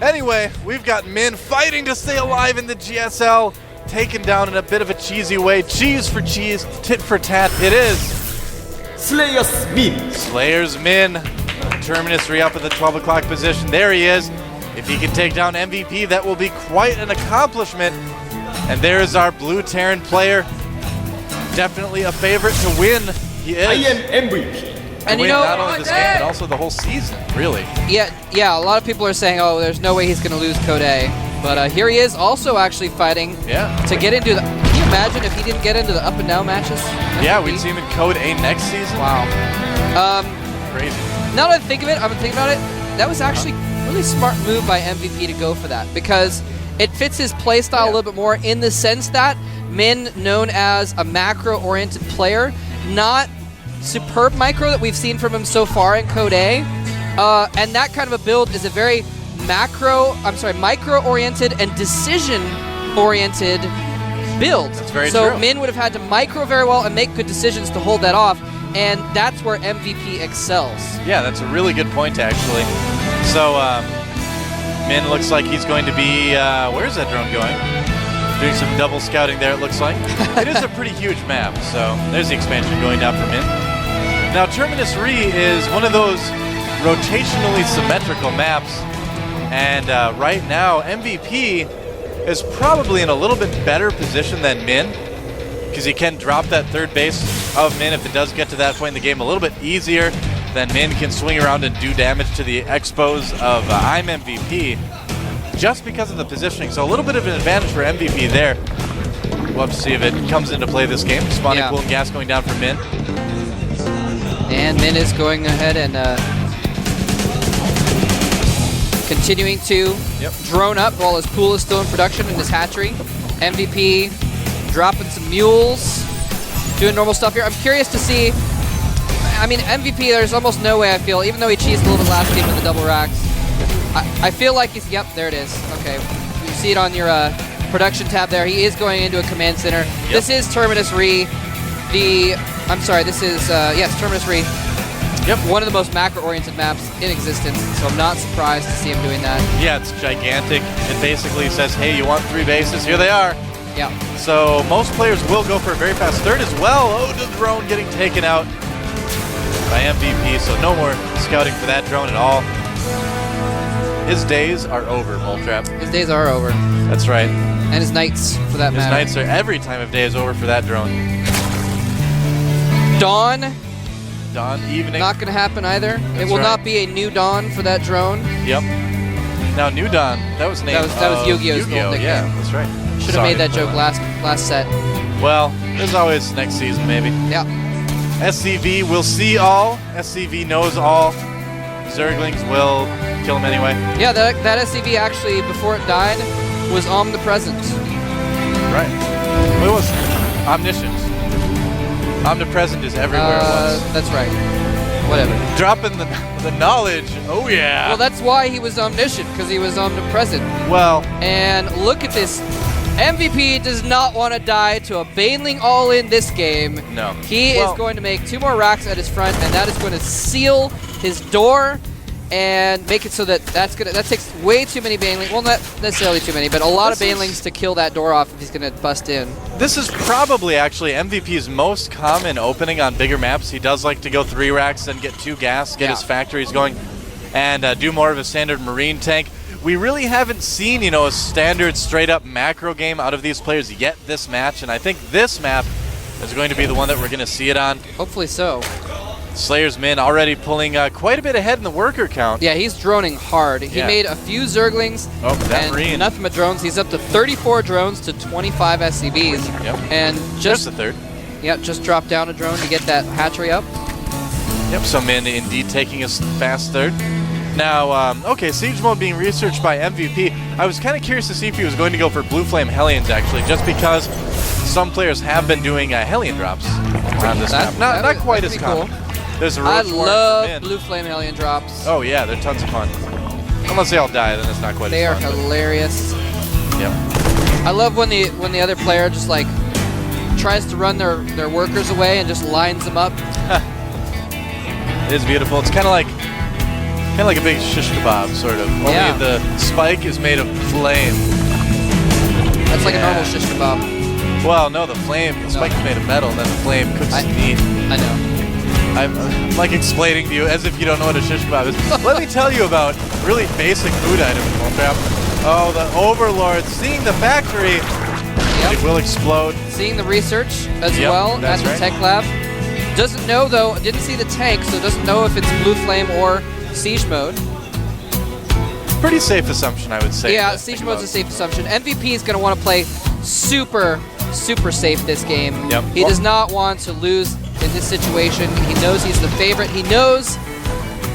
Anyway, we've got Min fighting to stay alive in the GSL, taken down in a bit of a cheesy way. Cheese for cheese, tit for tat. It is Slayer's Min. Slayer's Min. Terminus re-up at the 12 o'clock position. There he is. If he can take down MVP, that will be quite an accomplishment. And there is our blue Terran player. Definitely a favorite to win. He is. I am MVP. And you know, not only this game, but also the whole season, really. Yeah, a lot of people are saying, oh, there's no way he's going to lose Code A. But here he is also actually fighting to get into the... Can you imagine if he didn't get into the up and down matches? Yeah, we'd see him in Code A next season. Wow. Crazy. Now that I think of it, I've been thinking about it, that was actually a really smart move by MVP to go for that, because it fits his playstyle a little bit more in the sense that Min, known as a macro-oriented player, not superb micro that we've seen from him so far in Code A, and that kind of a build is a very micro-oriented and decision-oriented build. That's very so true. Min would have had to micro very well and make good decisions to hold that off, and that's where MVP excels. Yeah, that's a really good point, actually. So, Min looks like he's going to be, where's that drone going? Doing some double scouting there, it looks like. It is a pretty huge map, so there's the expansion going down for Min. Now, Terminus Re is one of those rotationally symmetrical maps, and right now, MVP is probably in a little bit better position than Min, because he can drop that third base of Min if it does get to that point in the game a little bit easier. Then Min can swing around and do damage to the expos of I'm MVP just because of the positioning. So a little bit of an advantage for MVP there. We'll have to see if it comes into play this game. Spawning pool and gas going down for Min. And Min is going ahead and continuing to drone up while his pool is still in production in his hatchery. MVP dropping some mules, doing normal stuff here. I'm curious to see, I mean, MVP, there's almost no way I feel, even though he cheesed a little bit last game with the double racks, I feel like he's, yep, there it is. Okay, you see it on your production tab there. He is going into a command center. Yep. This is Terminus Re. This is, yes, Terminus Re. Yep. One of the most macro-oriented maps in existence, so I'm not surprised to see him doing that. Yeah, it's gigantic. It basically says, hey, you want 3 bases? Here they are. Yeah. So most players will go for a very fast third as well. Oh, the drone getting taken out by MVP, so no more scouting for that drone at all. His days are over, Moltrap. His days are over. That's right. And his nights, for that matter. His nights are every time of day is over for that drone. Dawn. Dawn, evening. Not going to happen either. That's it will right. not be a new Dawn for that drone. Yep. Now, New Dawn, that was named That was Yu-Gi-Oh's gold nickname. Yeah, that's right. Should have made that joke last set. Well, there's always next season, maybe. Yeah. SCV will see all. SCV knows all. Zerglings will kill him anyway. Yeah, that SCV actually, before it died, was omnipresent. Right. What was it? Omniscient. Omnipresent is everywhere once. That's right. Whatever. Dropping the knowledge. Oh, yeah. Well, that's why he was omniscient, because he was omnipresent. Well. And look at this. MVP does not want to die to a Baneling all-in this game. No. He is going to make 2 more racks at his front, and that is going to seal his door and make it so that that takes way too many Banelings. Well, not necessarily too many, but a lot of Banelings to kill that door off if he's going to bust in. This is probably actually MVP's most common opening on bigger maps. He does like to go 3 racks, then get 2 gas, get his factories going, and do more of a standard Marine tank. We really haven't seen, you know, a standard straight-up macro game out of these players yet this match, and I think this map is going to be the one that we're going to see it on. Hopefully so. Slayer's Min already pulling quite a bit ahead in the worker count. Yeah, he's droning hard. He made a few Zerglings and nothing but drones. He's up to 34 drones to 25 SCVs. Yep. And just just the third. Yep, just dropped down a drone to get that hatchery up. Yep, so Min indeed taking a fast third. Now, okay, Siege Mode being researched by MVP. I was kind of curious to see if he was going to go for Blue Flame Hellions, actually, just because some players have been doing Hellion drops on this map. Not quite as common. Cool. There's a I Roach Warren love Blue Flame Hellion drops. Oh, yeah, they're tons of fun. Unless they all die, then it's not quite they as fun. They are hilarious. Yep. I love when the other player just, like, tries to run their workers away and just lines them up. It is beautiful. It's kind of like Kind of like a big shish kebab, sort of. Yeah. Only the spike is made of flame. That's like a normal shish kebab. Well, no, the spike is made of metal, and then the flame cooks the meat. I know. I'm like explaining to you as if you don't know what a shish kebab is. Let me tell you about really basic food items, Moltrap. Oh, the Overlord, seeing the factory, it will explode. Seeing the research as well at the tech lab. Doesn't know though, didn't see the tank, so doesn't know if it's blue flame or siege mode. Pretty safe assumption, I would say. Yeah, siege mode's a safe assumption. MVP is going to want to play super safe this game. Yep. He does not want to lose in this situation. He knows he's the favorite. He knows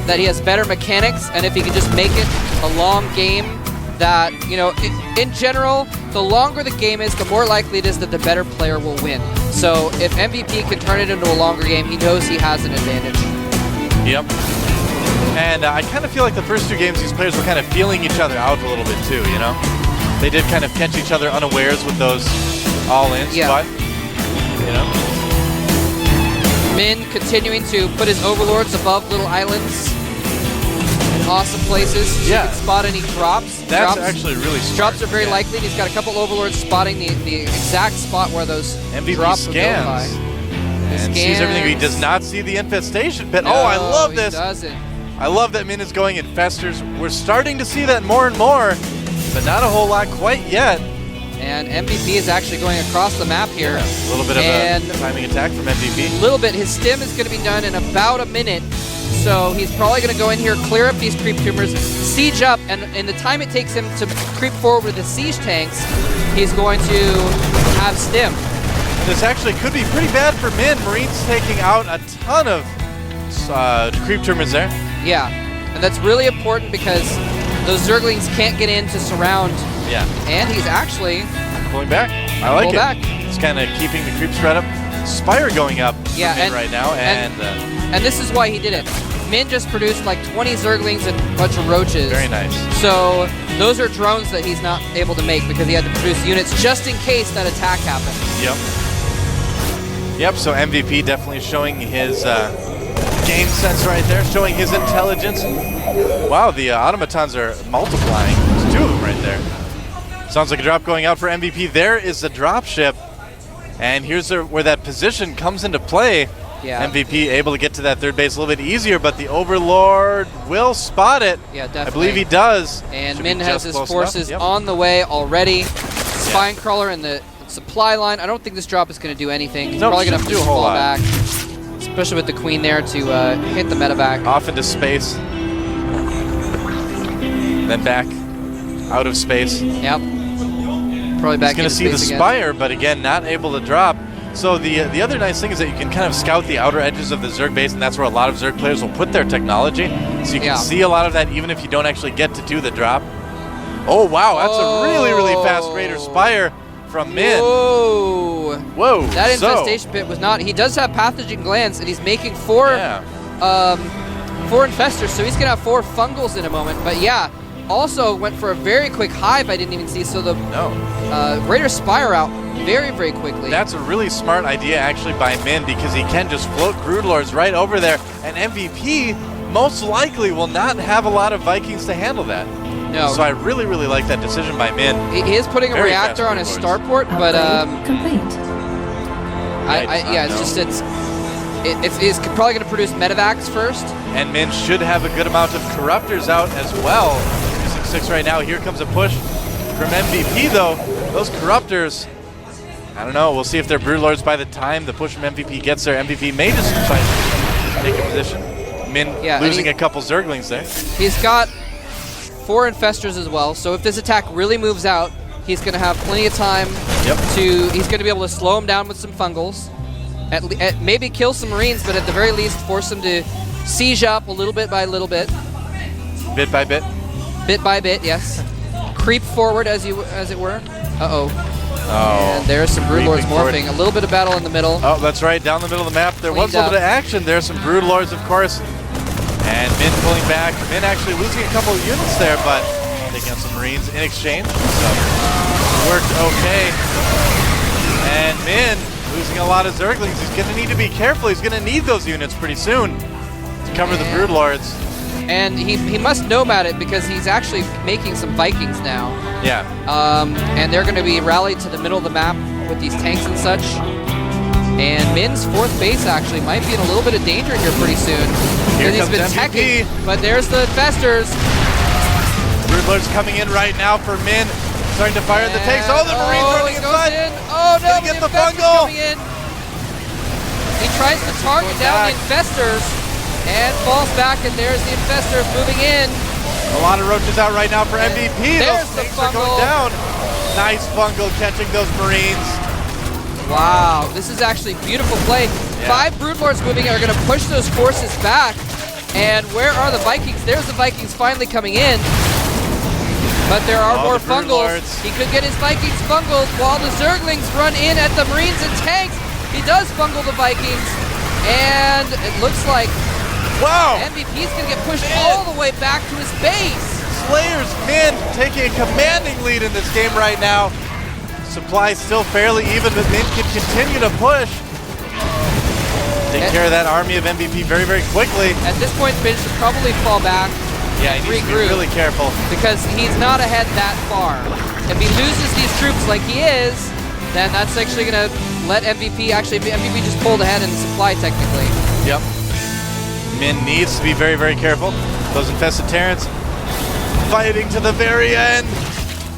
that he has better mechanics, and if he can just make it a long game, that, you know, in general, the longer the game is, the more likely it is that the better player will win. So if MVP can turn it into a longer game, he knows he has an advantage. Yep. And I kind of feel like the first two games, these players were kind of feeling each other out a little bit too, you know? They did kind of catch each other unawares with those all-ins, but, you know. Min continuing to put his overlords above little islands. Awesome places. Yeah. You can spot any drops. That's actually really smart. Drops are very likely. He's got a couple overlords spotting the exact spot where those MVP drops will go by. scans and sees everything. He does not see the infestation pit. No, oh, I love this. He doesn't. I love that Min is going infestors. We're starting to see that more and more, but not a whole lot quite yet. And MVP is actually going across the map here. Yeah, a little bit of a timing attack from MVP. A little bit. His stim is going to be done in about a minute. So he's probably going to go in here, clear up these creep tumors, siege up, and in the time it takes him to creep forward with the siege tanks, he's going to have stim. This actually could be pretty bad for Min. Marines taking out a ton of creep tumors there. Yeah, and that's really important because those Zerglings can't get in to surround. Yeah. And he's actually pulling back. I like it. Back. He's kind of keeping the creep spread up. Spire going up for Min right now. And this is why he did it. Min just produced like 20 Zerglings and a bunch of roaches. Very nice. So those are drones that he's not able to make because he had to produce units just in case that attack happened. Yep. Yep, so MVP definitely showing his game sense right there, showing his intelligence. Wow, the automatons are multiplying. There's two of them right there. Sounds like a drop going out for MVP. There is the drop ship. And here's where that position comes into play. Yeah. MVP able to get to that third base a little bit easier, but the Overlord will spot it. Yeah, definitely. I believe he does. And Min has his forces on the way already. Spine Crawler in the supply line. I don't think this drop is going to do anything. He's probably going to have to fall back, especially with the Queen there to hit the medevac. Off into space. Then back out of space. Yep. Probably back. He's going to see the Spire, but again, not able to drop. So the other nice thing is that you can kind of scout the outer edges of the Zerg base, and that's where a lot of Zerg players will put their technology. So you can see a lot of that even if you don't actually get to do the drop. Oh, wow, that's a really, really fast Raider Spire from Min. Whoa. Whoa. That infestation pit was not... He does have pathogen glands, and he's making four infestors, so he's going to have 4 fungals in a moment. But yeah, also went for a very quick hive I didn't even see, so the Raider Spire out very, very quickly. That's a really smart idea actually by Min because he can just float Broodlords right over there, and MVP most likely will not have a lot of Vikings to handle that. No. So I really, really like that decision by Min. He is putting a reactor on his starport, but it's probably going to produce medevacs first. And Min should have a good amount of corruptors out as well. Using 6 right now. Here comes a push from MVP though. Those corruptors, I don't know. We'll see if they're Broodlords by the time the push from MVP gets there. MVP may just try to take a position. Min losing a couple Zerglings there. He's got 4 infestors as well, so if this attack really moves out, he's going to have plenty of time he's going to be able to slow him down with some fungals, maybe kill some Marines, but at the very least force them to siege up a little bit by little bit. Bit by bit? Bit by bit, yes. Creep forward as it were. Uh-oh. Oh. And there's some Broodlords morphing. A little bit of battle in the middle. Oh, that's right, down the middle of the map. There was a little bit of action. There's some Broodlords, of course. And Min pulling back. Min actually losing a couple of units there, but taking out some Marines in exchange. So worked okay. And Min losing a lot of Zerglings. He's going to need to be careful. He's going to need those units pretty soon to cover the Broodlords. And he must know about it because he's actually making some Vikings now. Yeah. And they're going to be rallied to the middle of the map with these tanks and such. And Min's 4th base actually might be in a little bit of danger here pretty soon. Here He's comes been MVP. teching, but there's the infestors. Broodlord's coming in right now for Min. Starting to fire the tanks. Oh, the Marines running he goes inside. in. Oh no, Gonna get the infestors fungal. coming in. He tries to target down the infestors and falls back, and there's the infestors moving in. A lot of roaches out right now for MVP. There's Those the tanks are going fungal. down. Nice fungal catching those Marines. Wow, this is actually beautiful play. Yeah. 5 Broodlords moving in are going to push those forces back. And where are the Vikings? There's the Vikings finally coming in. But there are more the fungals. Broodlords. He could get his Vikings fungled while the Zerglings run in at the Marines and tanks. He does fungal the Vikings. And it looks like Wow. MVP's going to get pushed all the way back to his base. Slayer's Min taking a commanding lead in this game right now. Supply still fairly even, but Min can continue to push. Take care of that army of MVP very, very quickly. At this point, Min should probably fall back. Yeah, he needs to be regroup. really careful. Because he's not ahead that far. If he loses these troops like he is, then that's actually going to let MVP, actually MVP just pulled ahead in supply technically. Yep. Min needs to be very, very careful. Those infested Terrans fighting to the very end.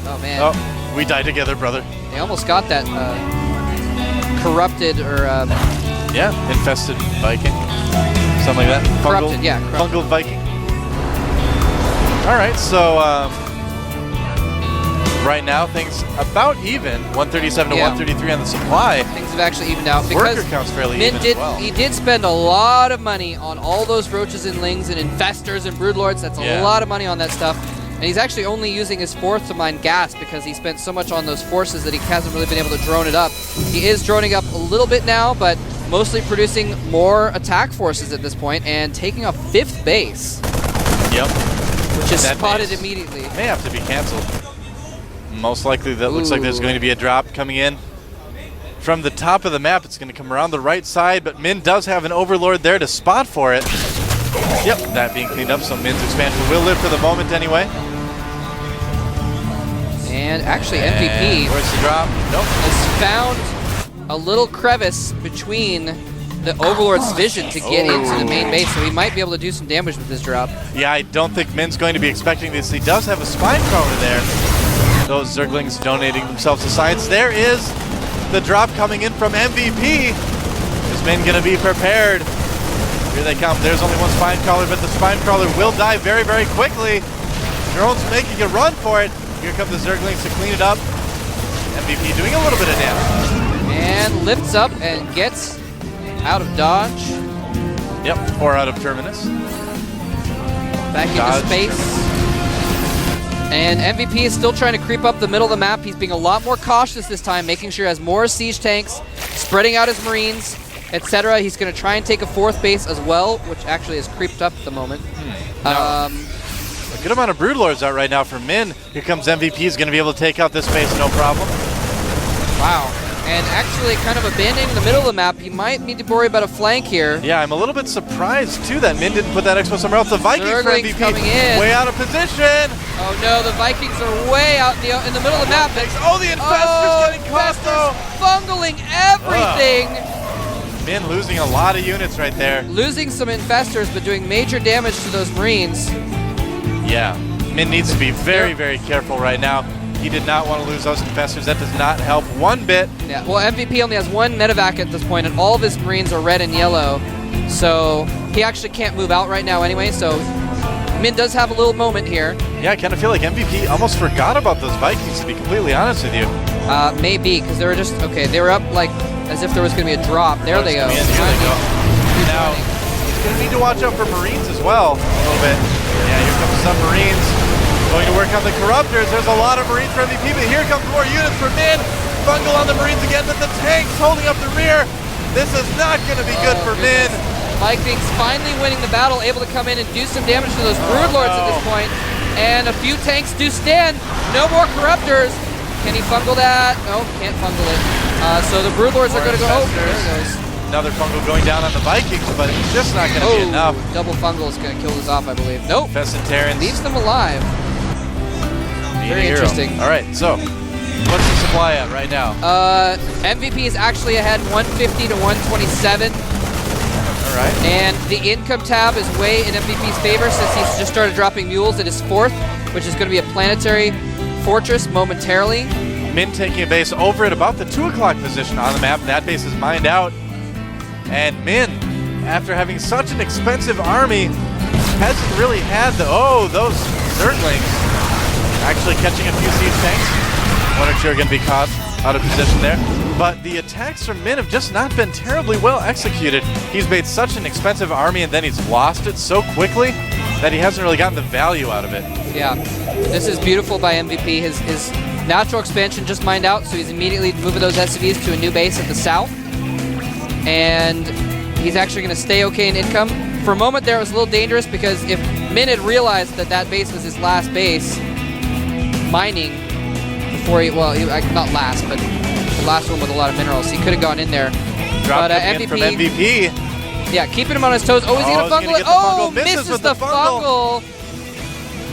Oh man. Oh, we die together, brother. They almost got that corrupted or Yeah, infested Viking. Something like that. Corrupted, yeah, corrupted. Fungal Viking. All right, so right now things about even, 137 to Yeah. 133 on the supply. things have actually evened out because Worker count's fairly Min even did as well. he did spend a lot of money on all those roaches and lings and infestors and broodlords. That's a Yeah. lot of money on that stuff. And he's actually only using his 4th to mine gas because he spent so much on those forces that he hasn't really been able to drone it up. He is droning up a little bit now, but mostly producing more attack forces at this point and taking a 5th base, Yep. which is That spotted base immediately. may have to be canceled. Most likely that looks like there's going to be a drop coming in. From the top of the map, it's going to come around the right side, but Min does have an Overlord there to spot for it. Yep, that being cleaned up, so Min's expansion will live for the moment anyway. And actually And MVP where's the drop? Nope. has found a little crevice between the Overlord's vision to get into the main base, so he might be able to do some damage with this drop. Yeah, I don't think Min's going to be expecting this. He does have a spine crawler there. Those Zerglings donating themselves to science. There is the drop coming in from MVP. Is Min going to be prepared? Here they come. There's only one spine crawler, but the spine crawler will die very, very quickly. Drone's making a run for it. Here come the Zerglings to clean it up. MVP doing a little bit of damage. And lifts up and gets out of dodge, Yep, or out of Terminus. back Dodge, into space. And MVP is still trying to creep up the middle of the map. He's being a lot more cautious this time, making sure he has more siege tanks, spreading out his Marines, etc. He's going to try and take a 4th base as well, which actually has creeped up at the moment. A good amount of Broodlords out right now for Min. Here comes MVP. He's going to be able to take out this base, no problem. Wow. And actually kind of abandoning the middle of the map. He might need to worry about a flank here. Yeah, I'm a little bit surprised, too, that Min didn't put that expo somewhere else. The Vikings for Zerglings MVP, coming in. way out of position. Oh no, the Vikings are way out in the middle of the map. Oh, the Infestor's getting caught, though. Fungling everything. Min losing a lot of units right there. Losing some infestors, but doing major damage to those Marines. Yeah, Min needs to be very, very careful right now. He did not want to lose those infestors. That does not help one bit. Yeah, well, MVP only has 1 medevac at this point, and all of his Marines are red and yellow. So he actually can't move out right now anyway, so Min does have a little moment here. Yeah, I kind of feel like MVP almost forgot about those Vikings, to be completely honest with you. Maybe, because they were just, okay, they were up like as if there was going to be a drop. There they go. Here they go. Now, he's going to need to watch out for Marines as well, a little bit. Yeah, here comes some Marines. Going to work on the Corruptors. There's a lot of Marines for MVP, but here comes more units for Min. Fungal on the Marines again, but the tanks holding up the rear. This is not going to be good for Min. Vikings finally winning the battle, able to come in and do some damage to those Broodlords at this point. And a few tanks do stand. No more Corruptors. Can he fungal that? No, can't fungal it. So the Broodlords are going to go. Oh, there it goes. another fungal going down on the Vikings, but it's just not going to be enough. Double fungal is going to kill this off, I believe. Nope. Fesenterans Leaves them alive. Very interesting. All right, so what's the supply at right now? MVP is actually ahead 150 to 127. All right. And the income tab is way in MVP's favor since he's just started dropping mules at his 4th, which is going to be a planetary fortress momentarily. Min taking a base over at about the 2 o'clock position on the map. That base is mined out. And Min, after having such an expensive army, hasn't really had the... Oh, those Zerglings actually catching a few siege tanks. One or two are going to be caught out of position there. But the attacks from Min have just not been terribly well executed. He's made such an expensive army and then he's lost it so quickly that he hasn't really gotten the value out of it. Yeah, this is beautiful by MVP. His natural expansion just mined out, so he's immediately moving those SCVs to a new base at the south. And he's actually going to stay okay in income. For a moment there, it was a little dangerous because if Min had realized that that base was his last base, mining before he, well, not last, but the last one with a lot of minerals, he could have gone in there. Dropped MVP, from MVP. Yeah, keeping him on his toes. Oh, is he going to fungal it? Oh, misses with the fungal.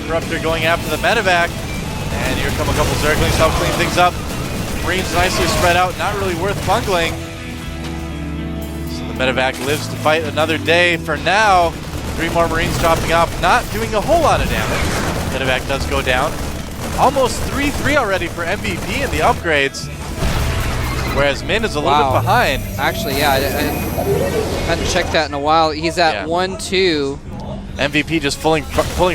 Corruptor going after the medevac. And here come a couple Zerglings to help clean things up. Marines nicely spread out, not really worth bungling. So the medevac lives to fight another day. For now, 3 more Marines dropping off, not doing a whole lot of damage. Medevac does go down. Almost 3-3 already for MVP in the upgrades. Whereas Min is a little bit behind. Actually, yeah, I hadn't checked that in a while. He's at 1-2. MVP just pulling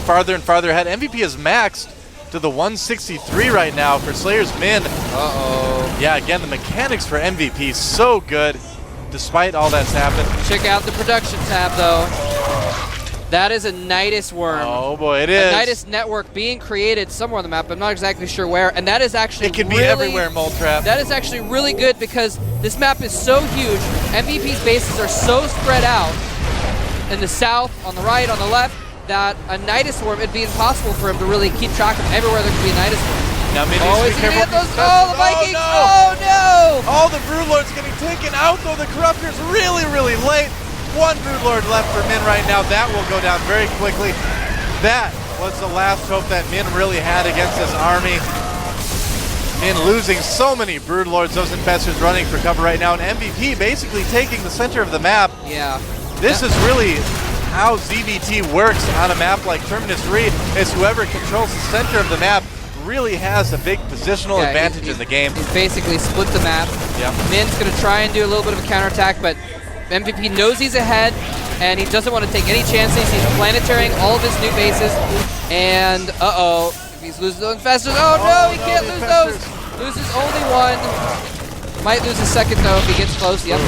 farther and farther ahead. MVP is maxed to the 163 right now for Slayer's Min. Uh-oh. Yeah, again, the mechanics for MVP so good despite all that's happened. Check out the production tab, though. That is a Nidus worm. Oh, boy, it is. A Nidus network being created somewhere on the map. I'm not exactly sure where. And that is actually It can be everywhere, Mole Trap. That is actually really good because this map is so huge. MVP's bases are so spread out in the south, on the right, on the left, that a Nidus worm, it'd be impossible for him to really keep track of everywhere there could be a Nidus worm. Now, Min needs to be careful. Oh, the Vikings! Oh, no! All the Broodlords getting taken out, though. The Corruptor's really, really late. 1 Broodlord left for Min right now. That will go down very quickly. That was the last hope that Min really had against his army. Min losing so many Broodlords. Those Infestors running for cover right now. And MVP basically taking the center of the map. Yeah. This is really how ZBT works on a map like Terminus Reed, is whoever controls the center of the map really has a big positional advantage in the game. He's basically split the map. Yep. Min's going to try and do a little bit of a counterattack, but MVP knows he's ahead, and he doesn't want to take any chances. He's planetarying all of his new bases, and uh-oh, if he's losing those Infestors, oh no, he can't lose those! Loses only 1. Might lose a second, though, if he gets close. Yep.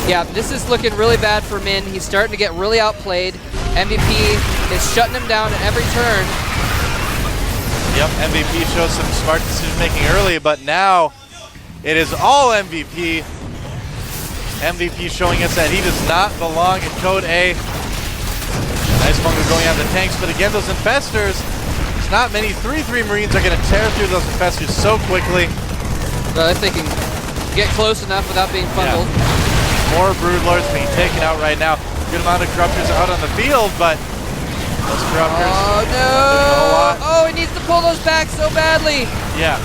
Yeah, this is looking really bad for Min. He's starting to get really outplayed. MVP is shutting him down at every turn. Yep, MVP shows some smart decision making early, but now it is all MVP. MVP showing us that he does not belong in Code A. Nice fungal going after the tanks, but again, those Infestors, there's not many 3-3 Marines are going to tear through those Infestors so quickly. Well, if they can get close enough without being fungaled. Yeah. More Broodlords being taken out right now. Good amount of Corruptors out on the field, but those Corruptors. Oh no! Oh, he needs to pull those back so badly. Yeah.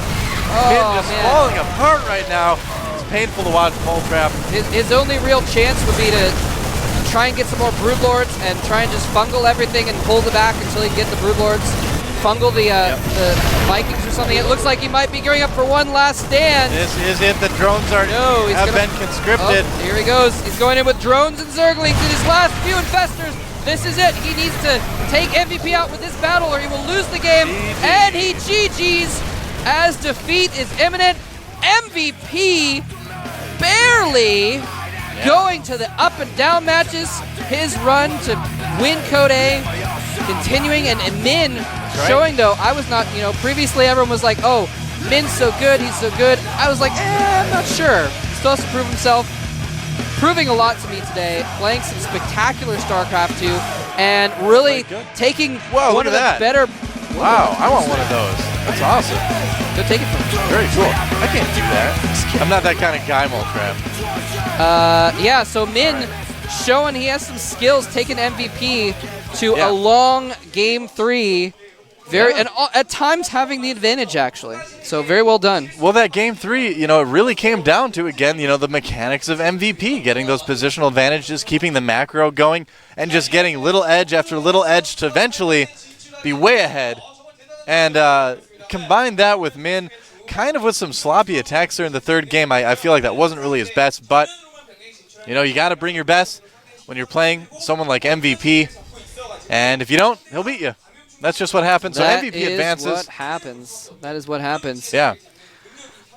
Oh, Min just falling apart right now. It's painful to watch Mole Trap. His only real chance would be to try and get some more Broodlords and try and just fungal everything and pull the back until he can get the Broodlords. Fungal the Vikings or something. It looks like he might be gearing up for one last stand. This is it. The drones have been conscripted. Oh, here he goes. He's going in with drones and Zerglings in his last few Infestors. This is it. He needs to take MVP out with this battle or he will lose the game. GG. And he GG's as defeat is imminent. MVP barely going to the up and down matches. His run to win Code A continuing, and Min showing, though, I was not, previously everyone was like, oh, Min's so good, he's so good. I was like, I'm not sure. He still has to prove himself. Proving a lot to me today, playing some spectacular StarCraft 2, and really taking one of the better... Wow, I want one of those. That's awesome. Go take it from me. Very cool. I can't do that. I'm not that kind of guy, Mole Trap. Yeah, so Min showing he has some skills, taking MVP to a long game 3. And at times having the advantage, actually. So very well done. Well, that game 3, it really came down to, again, the mechanics of MVP, getting those positional advantages, keeping the macro going, and just getting little edge after little edge to eventually be way ahead. And combine that with Min kind of with some sloppy attacks there in the third game. I feel like that wasn't really his best, but, you got to bring your best when you're playing someone like MVP. And if you don't, he'll beat you. That's just what happens. So MVP advances. That is what happens. That is what happens. Yeah.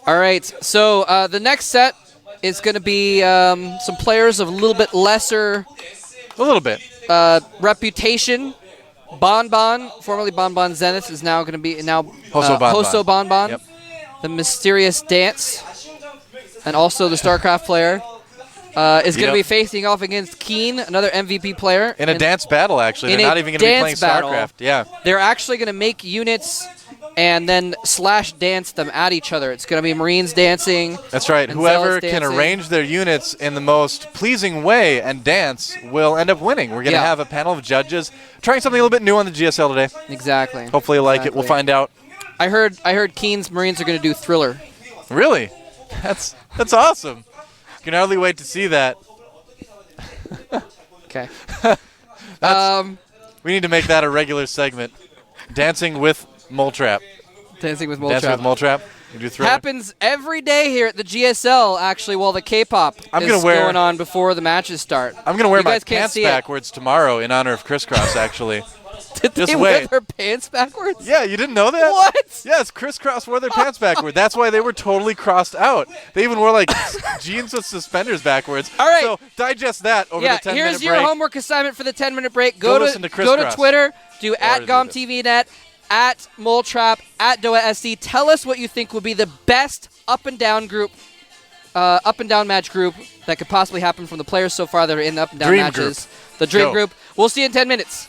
All right. So the next set is going to be some players of a little bit lesser reputation. Bonbon, formerly Bonbon Zenith, is now going to be Hoso Bonbon. Yep. The Mysterious Dance, and also the StarCraft player. Is going to be facing off against Keen, another MVP player. In a dance battle, actually. They're not even going to be playing StarCraft. Yeah. They're actually going to make units and then slash dance them at each other. It's going to be Marines dancing. That's right. Whoever can arrange their units in the most pleasing way and dance will end up winning. We're going to have a panel of judges trying something a little bit new on the GSL today. Exactly. Hopefully you like it. We'll find out. I heard Keen's Marines are going to do Thriller. Really? That's awesome. Can hardly wait to see that. Okay. We need to make that a regular segment. Dancing with Mole Trap. Dancing with Mole Trap. Dancing with Mole Trap. You do Thriller. Happens every day here at the GSL, actually, while the K-pop is going on before the matches start. I'm going to wear my pants backwards tomorrow in honor of Crisscross, actually. Did they wear their pants backwards? Yeah, you didn't know that? What? Yes, Crisscross wore their pants backwards. That's why they were totally crossed out. They even wore, jeans with suspenders backwards. All right. So digest that over the 10-minute break. Here's your homework assignment for the 10-minute break. Go to Twitter, do @GomTVNet, @MoleTrap, @DoaSC. Tell us what you think would be the best up and down match group that could possibly happen from the players so far that are in the up and down matches. The Dream Group. We'll see you in 10 minutes.